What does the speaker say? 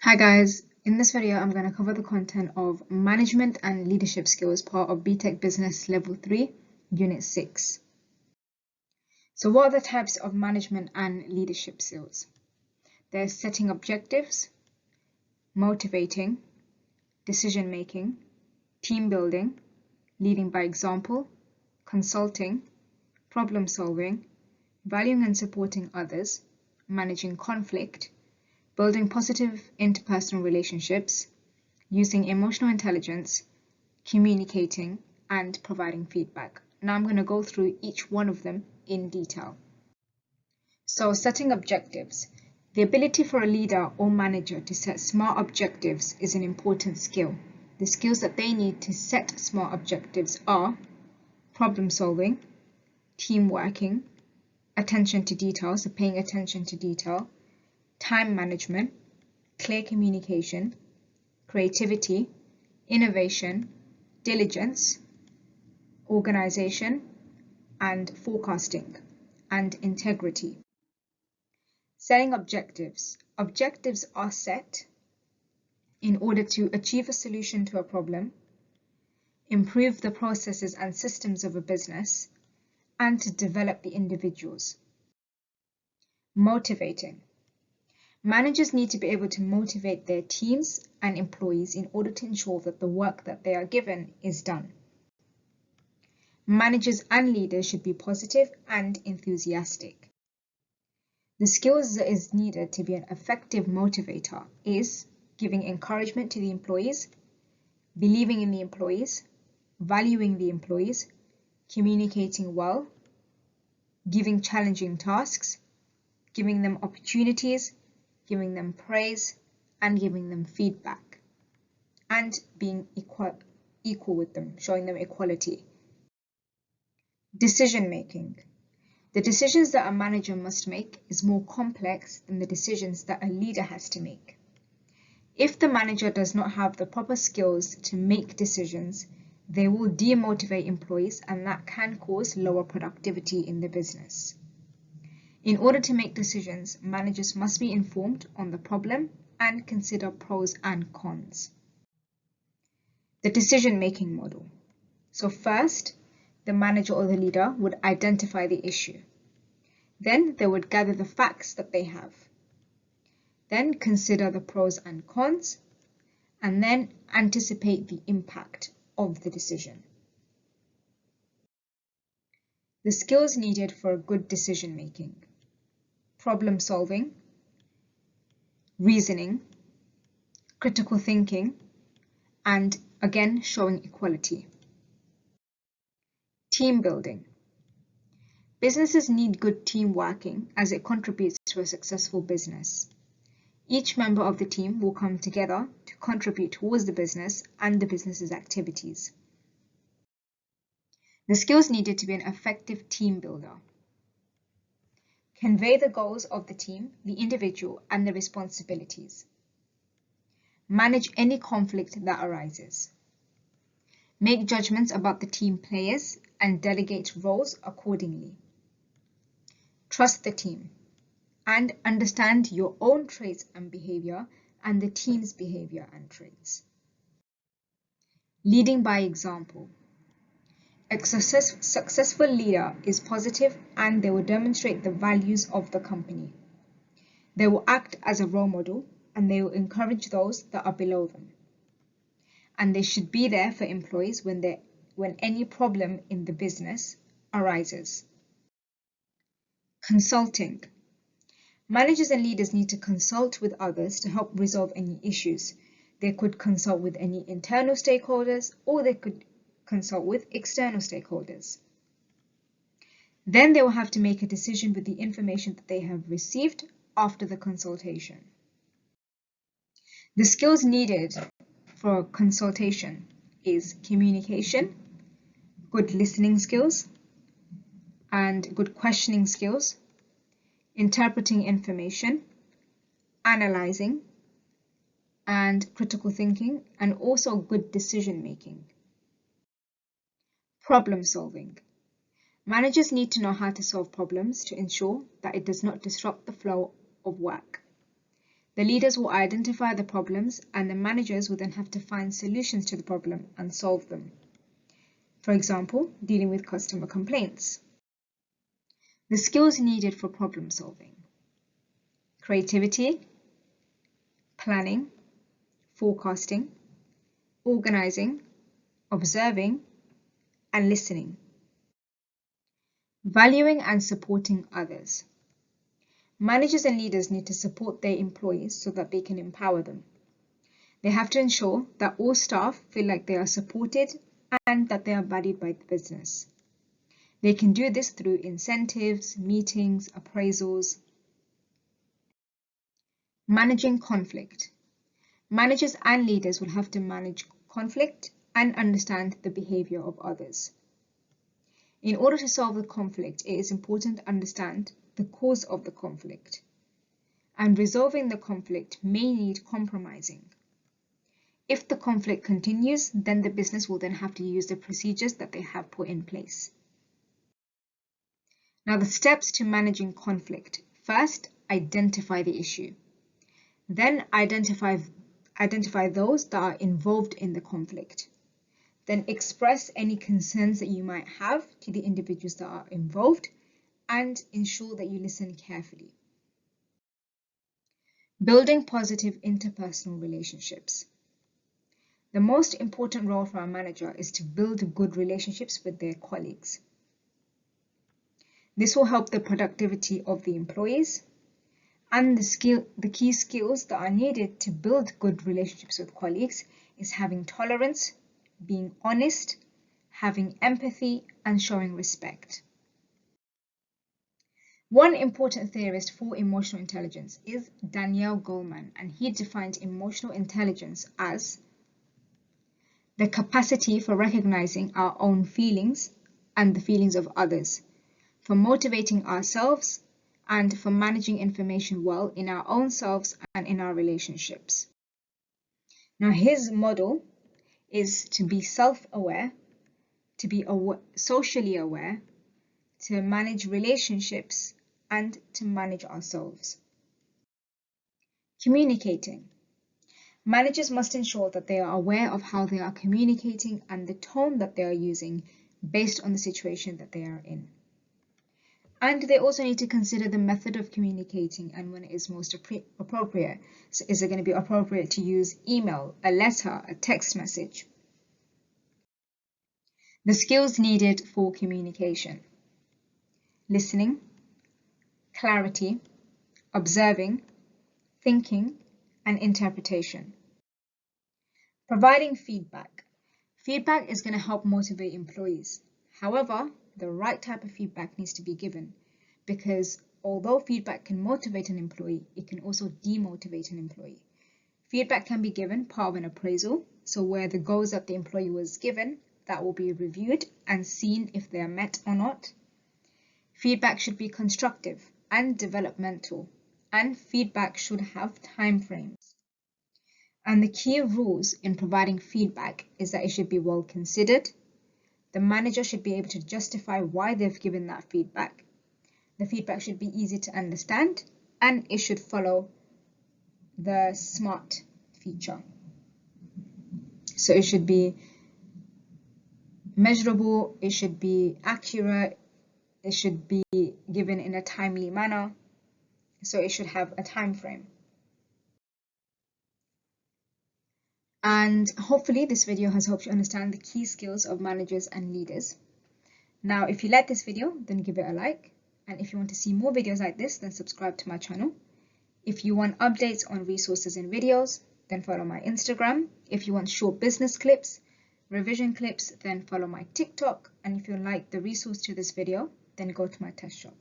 Hi guys, in this video I'm going to cover the content of Management and Leadership Skills part of BTEC Business Level 3, Unit 6. So what are the types of management and leadership skills? There's setting objectives, motivating, decision making, team building, leading by example, consulting, problem solving, valuing and supporting others, managing conflict, building positive interpersonal relationships, using emotional intelligence, communicating, and providing feedback. Now I'm going to go through each one of them in detail. So, setting objectives. The ability for a leader or manager to set smart objectives is an important skill. The skills that they need to set smart objectives are problem solving, team working, attention to detail, so paying attention to detail, time management, clear communication, creativity, innovation, diligence, organization, and forecasting, and integrity. Setting objectives. Objectives are set in order to achieve a solution to a problem, improve the processes and systems of a business, and to develop the individuals. Motivating. Managers need to be able to motivate their teams and employees in order to ensure that the work that they are given is done. Managers and leaders should be positive and enthusiastic. The skills that is needed to be an effective motivator is giving encouragement to the employees, believing in the employees, valuing the employees, communicating well, giving challenging tasks, giving them opportunities, giving them praise, and giving them feedback, and being equal with them, showing them equality. Decision making. The decisions that a manager must make is more complex than the decisions that a leader has to make. If the manager does not have the proper skills to make decisions, they will demotivate employees, and that can cause lower productivity in the business. In order to make decisions, managers must be informed on the problem and consider pros and cons. The decision-making model. So first, the manager or the leader would identify the issue. Then they would gather the facts that they have. Then consider the pros and cons, and then anticipate the impact of the decision. The skills needed for good decision making: problem solving, reasoning, critical thinking, and again showing equality. Team building. Businesses need good team working as it contributes to a successful business. Each member of the team will come together to contribute towards the business and the business's activities. The skills needed to be an effective team builder. Convey the goals of the team, the individual, and the responsibilities. Manage any conflict that arises. Make judgments about the team players and delegate roles accordingly. Trust the team and understand your own traits and behavior and the team's behavior and traits. Leading by example. A successful leader is positive, and they will demonstrate the values of the company. They will act as a role model, and they will encourage those that are below them. And they should be there for employees when any problem in the business arises. Consulting. Managers and leaders need to consult with others to help resolve any issues. They could consult with any internal stakeholders, or they could consult with external stakeholders. Then they will have to make a decision with the information that they have received after the consultation. The skills needed for consultation is communication, good listening skills, and good questioning skills, interpreting information, analyzing, and critical thinking, and also good decision making. Problem solving. Managers need to know how to solve problems to ensure that it does not disrupt the flow of work. The leaders will identify the problems and the managers will then have to find solutions to the problem and solve them. For example, dealing with customer complaints. The skills needed for problem solving: creativity, planning, forecasting, organizing, observing, and listening. Valuing and supporting others. Managers and leaders need to support their employees so that they can empower them. They have to ensure that all staff feel like they are supported and that they are valued by the business. They can do this through incentives, meetings, appraisals. Managing conflict. Managers and leaders will have to manage conflict and understand the behavior of others. In order to solve the conflict, it is important to understand the cause of the conflict. And resolving the conflict may need compromising. If the conflict continues, then the business will then have to use the procedures that they have put in place. Now, the steps to managing conflict. First, identify the issue. Then identify those that are involved in the conflict. Then express any concerns that you might have to the individuals that are involved and ensure that you listen carefully. Building positive interpersonal relationships. The most important role for a manager is to build good relationships with their colleagues. This will help the productivity of the employees, and the key skills that are needed to build good relationships with colleagues is having tolerance, being honest, having empathy, and showing respect. One important theorist for emotional intelligence is Daniel Goleman, and he defines emotional intelligence as the capacity for recognizing our own feelings and the feelings of others, for motivating ourselves, and for managing information well in our own selves and in our relationships. Now, his model is to be self-aware, to be socially aware, to manage relationships, and to manage ourselves. Communicating. Managers must ensure that they are aware of how they are communicating and the tone that they are using based on the situation that they are in. And they also need to consider the method of communicating and when it is most appropriate. So is it going to be appropriate to use email, a letter, a text message? The skills needed for communication: listening, clarity, observing, thinking, and interpretation. Providing feedback. Feedback is going to help motivate employees. However, the right type of feedback needs to be given, because although feedback can motivate an employee, it can also demotivate an employee. Feedback can be given part of an appraisal, so where the goals that the employee was given, that will be reviewed and seen if they are met or not. Feedback should be constructive and developmental, and feedback should have time frames. And the key rules in providing feedback is that it should be well considered. The manager should be able to justify why they've given that feedback. The feedback should be easy to understand, and it should follow the SMART feature. So it should be measurable, it should be accurate, it should be given in a timely manner, so it should have a time frame. And hopefully this video has helped you understand the key skills of managers and leaders. Now, if you like this video, then give it a like. And if you want to see more videos like this, then subscribe to my channel. If you want updates on resources and videos, then follow my Instagram. If you want short business clips, revision clips, then follow my TikTok. And if you like the resource to this video, then go to my test shop.